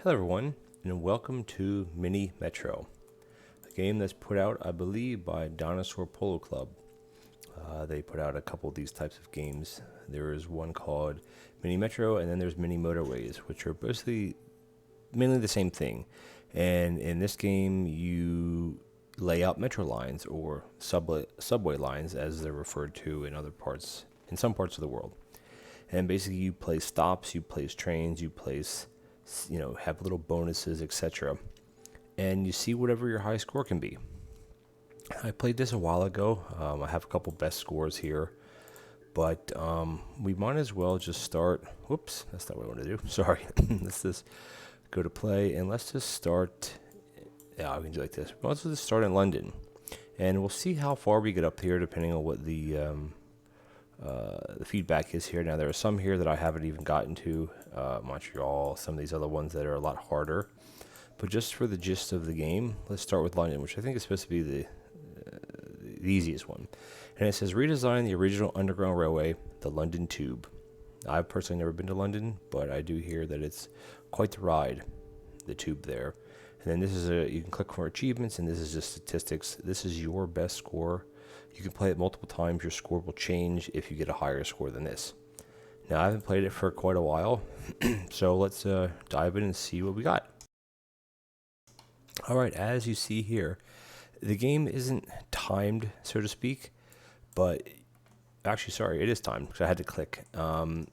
Hello everyone, and welcome to Mini Metro, a game that's put out, I believe, by Dinosaur Polo Club. They put out a couple of these types of games. There is one called Mini Metro, and then there's Mini Motorways, which are basically mainly the same thing. And in this game, you lay out metro lines or subway lines, as they're referred to in some parts of the world. And basically, you place stops, you place trains, you place, have little bonuses, etc. And you see whatever your high score can be. I played this a while ago. I have a couple best scores here, but we might as well just start. Whoops, that's not what I want to do. Sorry. Let's just go to play and let's just start. Yeah, we can do like this. Let's just start in London, and we'll see how far we get up here, depending on what the feedback is here. Now, there are some here that I haven't even gotten to, Montreal, some of these other ones that are a lot harder. But just for the gist of the game, let's start with London, which I think is supposed to be the easiest one. And it says, redesign the original Underground Railway, the London Tube. I've personally never been to London, but I do hear that it's quite the ride, the tube there. And then this is you can click for achievements, and this is just statistics. This is your best score. You can play it multiple times. Your score will change if you get a higher score than this. Now, I haven't played it for quite a while, so let's dive in and see what we got. All right, as you see here, the game isn't timed, so to speak, but actually, sorry, it is timed because I had to click. And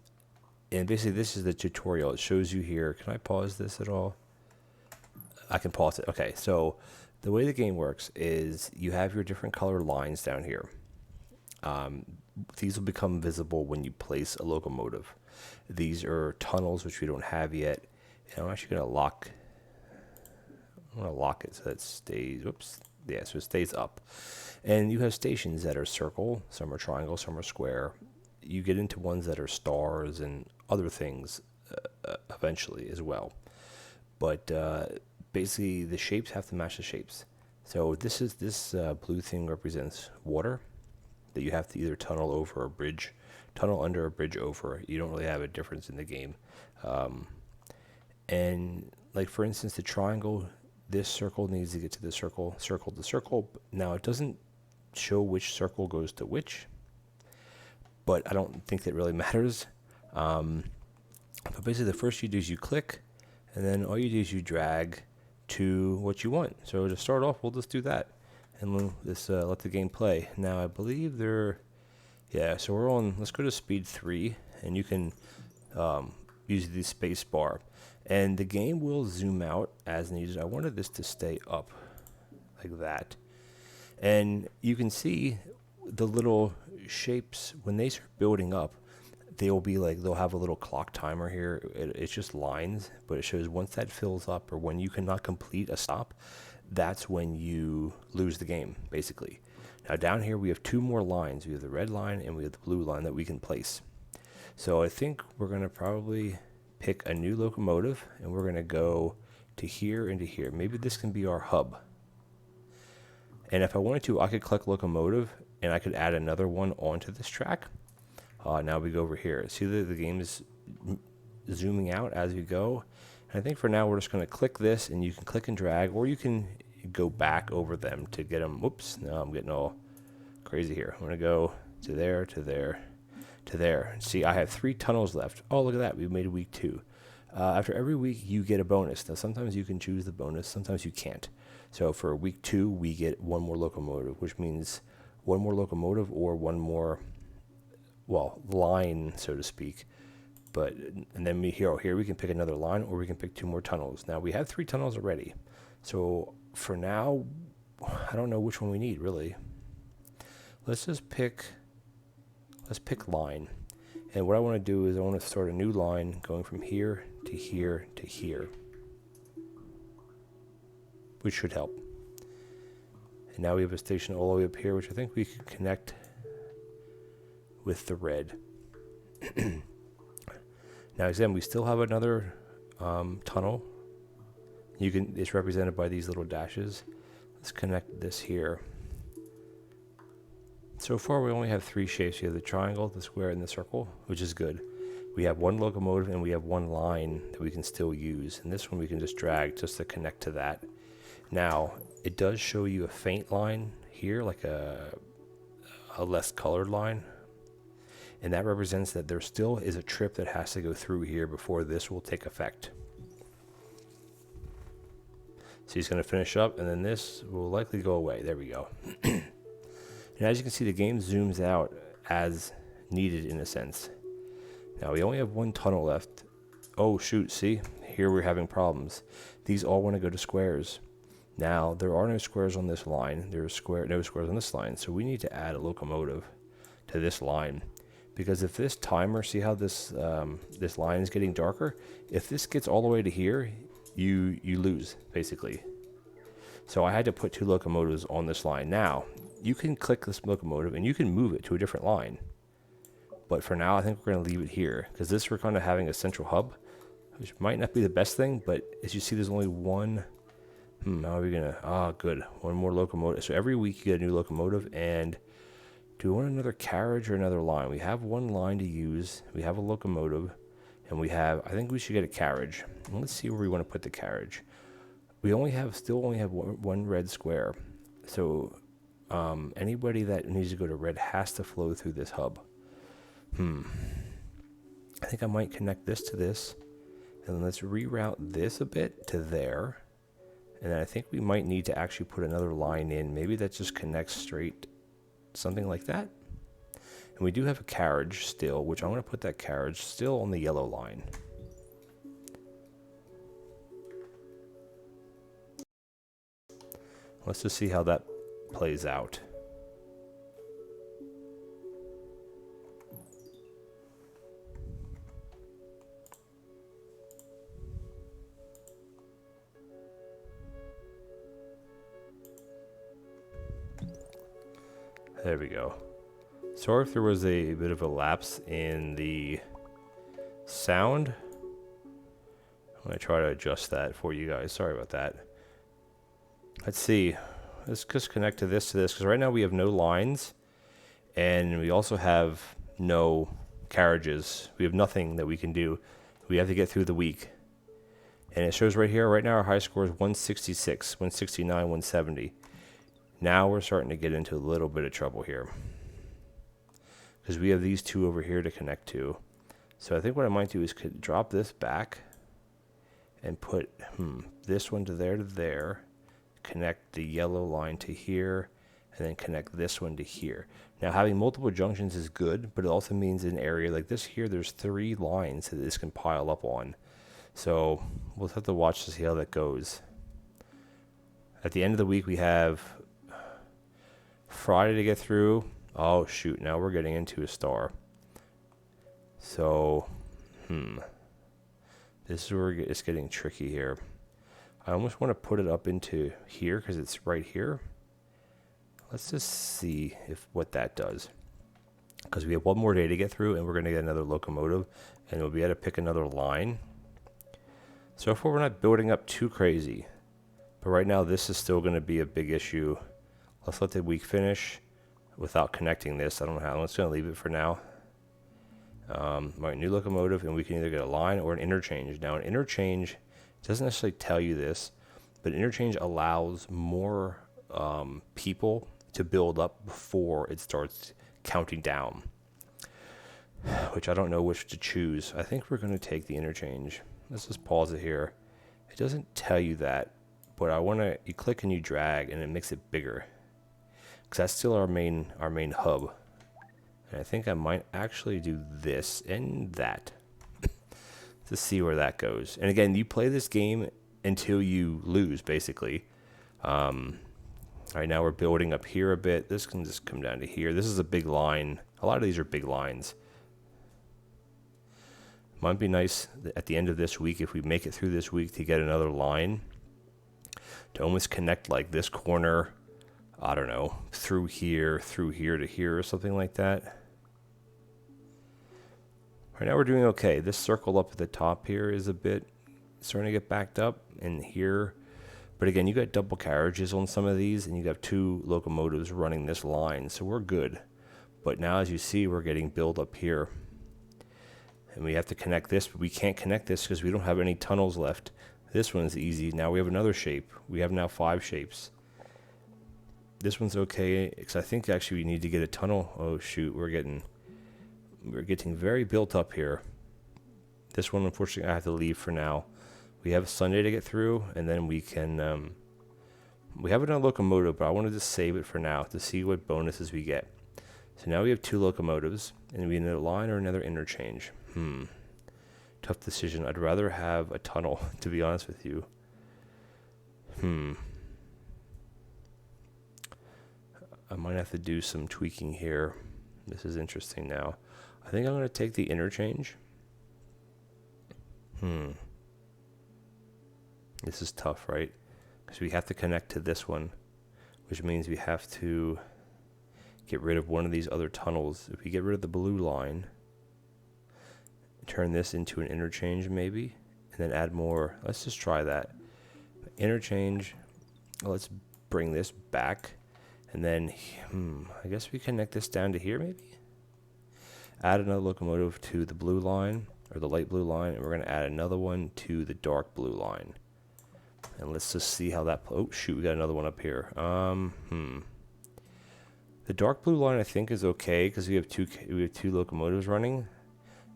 basically, this is the tutorial. It shows you here. Can I pause this at all? I can pause it. Okay, so the way the game works is you have your different color lines down here. These will become visible when you place a locomotive. These are tunnels, which we don't have yet. And I'm actually going to lock it so that it stays, so it stays up. And you have stations that are circle, some are triangle, some are square. You get into ones that are stars and other things eventually as well. But basically, the shapes have to match the shapes. So this blue thing represents water that you have to either tunnel over a bridge, tunnel under a bridge over. You don't really have a difference in the game. And like, for instance, the triangle, this circle needs to get to the circle to circle. Now, it doesn't show which circle goes to which, but I don't think that really matters. But basically, the first you do is you click, and then all you do is you drag to what you want. So to start off, we'll just do that, and we'll just let the game play. Now, I believe so we're on, let's go to speed 3, and you can use the space bar. And the game will zoom out as needed. I wanted this to stay up like that. And you can see the little shapes, when they start building up, they'll have a little clock timer here. It's just lines, but it shows once that fills up, or when you cannot complete a stop, that's when you lose the game, basically. Now, down here, we have 2 more lines. We have the red line and we have the blue line that we can place. So I think we're going to probably pick a new locomotive, and we're going to go to here and to here. Maybe this can be our hub. And if I wanted to, I could click locomotive, and I could add another one onto this track. Now we go over here. See that the game is zooming out as we go. And I think for now we're just going to click this, and you can click and drag, or you can go back over them to get them. Whoops, now I'm getting all crazy here. I'm going to go to there, to there, to there. See, I have 3 tunnels left. Oh, look at that. We've made week 2. After every week, you get a bonus. Now, sometimes you can choose the bonus. Sometimes you can't. So for week 2, we get 1 more locomotive, which means 1 more locomotive or 1 more, line, so to speak. And then here we can pick another line, or we can pick 2 more tunnels. Now, we have 3 tunnels already. So for now, I don't know which one we need, really. Let's pick line. And what I want to do is I want to start a new line going from here to here to here, which should help. And now we have a station all the way up here, which I think we can connect with the red. Now, again, we still have another tunnel. It's represented by these little dashes. Let's connect this here. So far, we only have 3 shapes. We have the triangle, the square, and the circle, which is good. we have one locomotive and we have one line that we can still use. And this one we can just drag just to connect to that. Now, it does show you a faint line here, like a less colored line. And that represents that there still is a trip that has to go through here before this will take effect. So he's going to finish up, and then this will likely go away. There we go. And as you can see, the game zooms out as needed in a sense. Now, we only have one tunnel left. Oh, shoot, see? Here we're having problems. These all want to go to squares. Now, there are no squares on this line. There's no squares on this line, so we need to add a locomotive to this line. Because if this timer, see how this this line is getting darker? If this gets all the way to here, you lose, basically. So I had to put two locomotives on this line. Now, you can click this locomotive and you can move it to a different line. But for now, I think we're going to leave it here. Because this, we're kind of having a central hub, which might not be the best thing. But as you see, there's only one. How are we going to... good. One more locomotive. So every week you get a new locomotive. And do we want another carriage or another line? We have one line to use. We have a locomotive. And we have... I think we should get a carriage. And let's see where we want to put the carriage. We still only have one red square. So anybody that needs to go to red has to flow through this hub. I think I might connect this to this. And then let's reroute this a bit to there. And then I think we might need to actually put another line in. Maybe that just connects straight, something like that. And we do have a carriage still, which I'm going to put that carriage still on the yellow line. Let's just see how that plays out. There we go. Sorry if there was a bit of a lapse in the sound. I'm going to try to adjust that for you guys. Sorry about that. Let's see. Let's just connect to this because right now we have no lines and we also have no carriages. We have nothing that we can do. We have to get through the week. And it shows right here, right now our high score is 166, 169, 170. Now we're starting to get into a little bit of trouble here. Because we have these two over here to connect to. So I think what I might do is drop this back and put this one to there. Connect the yellow line to here, and then connect this one to here. Now having multiple junctions is good, but it also means in an area like this here, there's 3 lines that this can pile up on. So we'll have to watch to see how that goes. At the end of the week, we have Friday to get through. Oh shoot, now we're getting into a star. So, this is where it's getting tricky here. I almost want to put it up into here because it's right here. Let's just see what that does. Because we have one more day to get through and we're going to get another locomotive and we'll be able to pick another line. So far we're not building up too crazy. But right now this is still going to be a big issue. Let's let the week finish without connecting this. I don't know how. I'm just going to leave it for now. Right, new locomotive, and we can either get a line or an interchange. Now an interchange doesn't necessarily tell you this, but interchange allows more people to build up before it starts counting down, which I don't know which to choose. I think we're going to take the interchange. Let's just pause it here. It doesn't tell you that, but you click and you drag and it makes it bigger because that's still our main hub. And I think I might actually do this and that to see where that goes. And again, you play this game until you lose, basically. Right now we're building up here a bit. This can just come down to here. This is a big line. A lot of these are big lines. Might be nice at the end of this week, if we make it through this week, to get another line to almost connect like this corner, I don't know, through here to here or something like that. Right now we're doing okay. This circle up at the top here is a bit starting to get backed up, and here. But again, you got double carriages on some of these, and you have 2 locomotives running this line, so we're good. But now, as you see, we're getting build up here. And we have to connect this, but we can't connect this because we don't have any tunnels left. This one's easy. Now we have another shape. We have now 5 shapes. This one's okay, because I think actually we need to get a tunnel. Oh shoot, we're getting very built up here. This one, unfortunately, I have to leave for now. We have Sunday to get through, and then we can, we have another locomotive, but I wanted to save it for now to see what bonuses we get. So now we have 2 locomotives, and we need a line or another interchange. Tough decision. I'd rather have a tunnel, to be honest with you. I might have to do some tweaking here. This is interesting now. I think I'm going to take the interchange. This is tough, right? Because we have to connect to this one, which means we have to get rid of one of these other tunnels. If we get rid of the blue line, turn this into an interchange maybe, and then add more. Let's just try that. Interchange. Let's bring this back. And then, I guess we connect this down to here maybe? Add another locomotive to the blue line, or the light blue line, and we're going to add another one to the dark blue line. And let's just see how that, oh shoot, we got another one up here. The dark blue line I think is okay, because we have two locomotives running.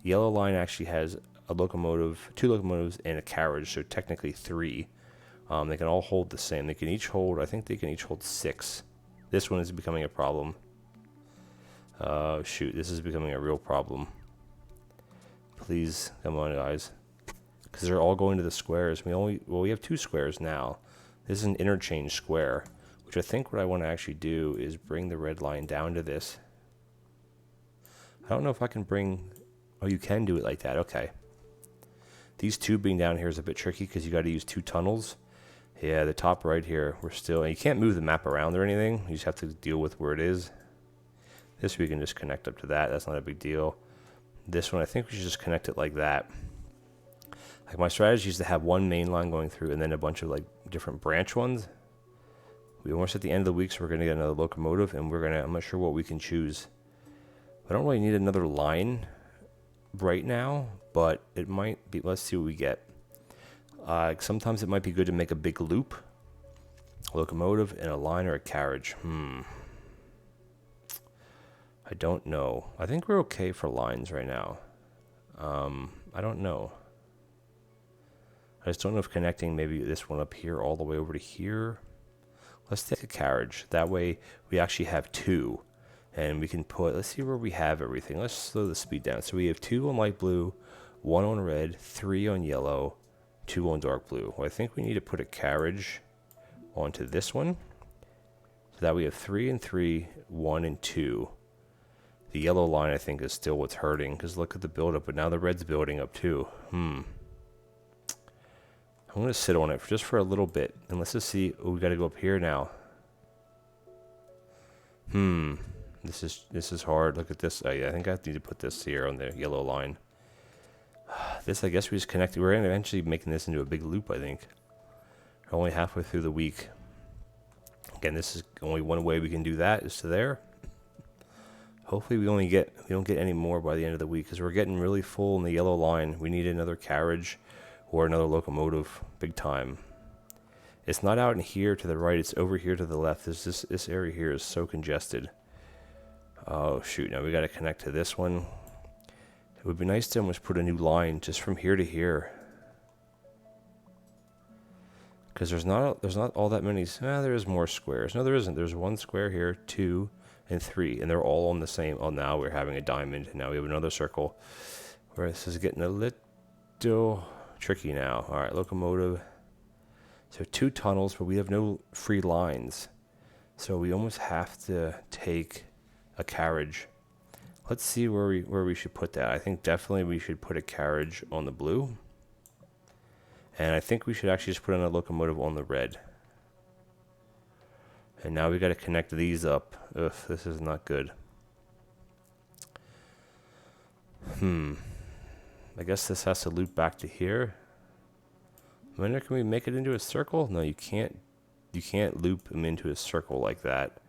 The yellow line actually has a locomotive, 2 locomotives, and a carriage, so technically 3. They can all hold the same. They can each hold, I think they can each hold 6. This one is becoming a problem. Shoot, this is becoming a real problem. Please, come on, guys. Because they're all going to the squares. We have 2 squares now. This is an interchange square, which I think what I want to actually do is bring the red line down to this. I don't know if I can bring... Oh, you can do it like that. Okay. These 2 being down here is a bit tricky because you got to use 2 tunnels. Yeah, the top right here, we're still... And you can't move the map around or anything. You just have to deal with where it is. This we can just connect up to that. That's not a big deal. This one, I think we should just connect it like that. Like my strategy is to have one main line going through and then a bunch of like different branch ones. We're almost at the end of the week, so we're going to get another locomotive, and I'm not sure what we can choose. I don't really need another line right now, but it might be... Let's see what we get. Sometimes it might be good to make a big loop. A locomotive and a line or a carriage. I don't know. I think we're okay for lines right now. I don't know. I just don't know if connecting maybe this one up here all the way over to here. Let's take a carriage. That way we actually have 2. And we can put... Let's see where we have everything. Let's slow the speed down. So we have 2 on light blue, 1 on red, 3 on yellow, 2 on dark blue. Well, I think we need to put a carriage onto this one. So that we have 3 and 3, 1 and 2. The yellow line, I think, is still what's hurting, because look at the buildup, but now the red's building up too. I'm going to sit on it just for a little bit, and let's just see. Oh, we got to go up here now. This is hard. Look at this. I think I need to put this here on the yellow line. This, I guess we just connected. We're eventually making this into a big loop, I think. We're only halfway through the week. Again, this is only one way we can do that, is to there. Hopefully we don't get any more by the end of the week, because we're getting really full in the yellow line. We need another carriage or another locomotive, big time. It's not out in here to the right, it's over here to the left. This area here is so congested. Oh shoot, now we got to connect to this one. It would be nice to almost put a new line just from here to here. Because there's not all that many. There is more squares. No, there isn't. There's 1 square here, 2, and 3, and they're all on the same. Oh, now we're having a diamond. Now we have another circle. Where this is getting a little tricky now. All right, locomotive. So 2 tunnels, but we have no free lines. So we almost have to take a carriage. Let's see where we should put that. I think definitely we should put a carriage on the blue. And I think we should actually just put on a locomotive on the red. And now we got to connect these up. Ugh, this is not good. I guess this has to loop back to here. When can we make it into a circle? No, you can't. You can't loop them into a circle like that.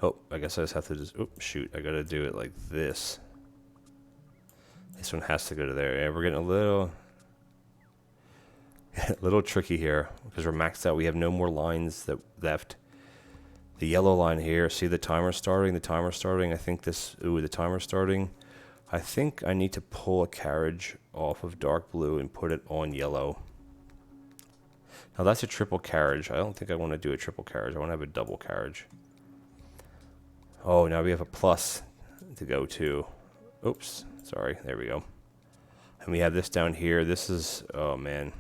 Oh, I guess I just have to just... Oh, shoot. I got to do it like this. This one has to go to there. Yeah, we're getting a little tricky here because we're maxed out. We have no more lines that left. The yellow line here, see the timer starting? I think this, the timer starting. I think I need to pull a carriage off of dark blue and put it on yellow. Now that's a triple carriage. I don't think I want to do a triple carriage. I want to have a double carriage. Oh, now we have a plus to go to. Oops, sorry, there we go. And we have this down here. This is, oh man.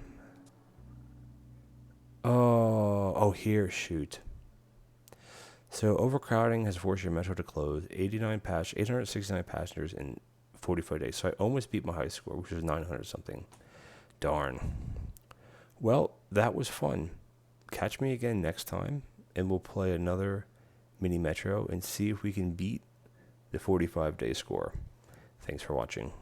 Oh, here, shoot. So overcrowding has forced your metro to close. 869 passengers in 45 days. So I almost beat my high score, which was 900 something. Darn. Well, that was fun. Catch me again next time, and we'll play another mini metro and see if we can beat the 45-day score. Thanks for watching.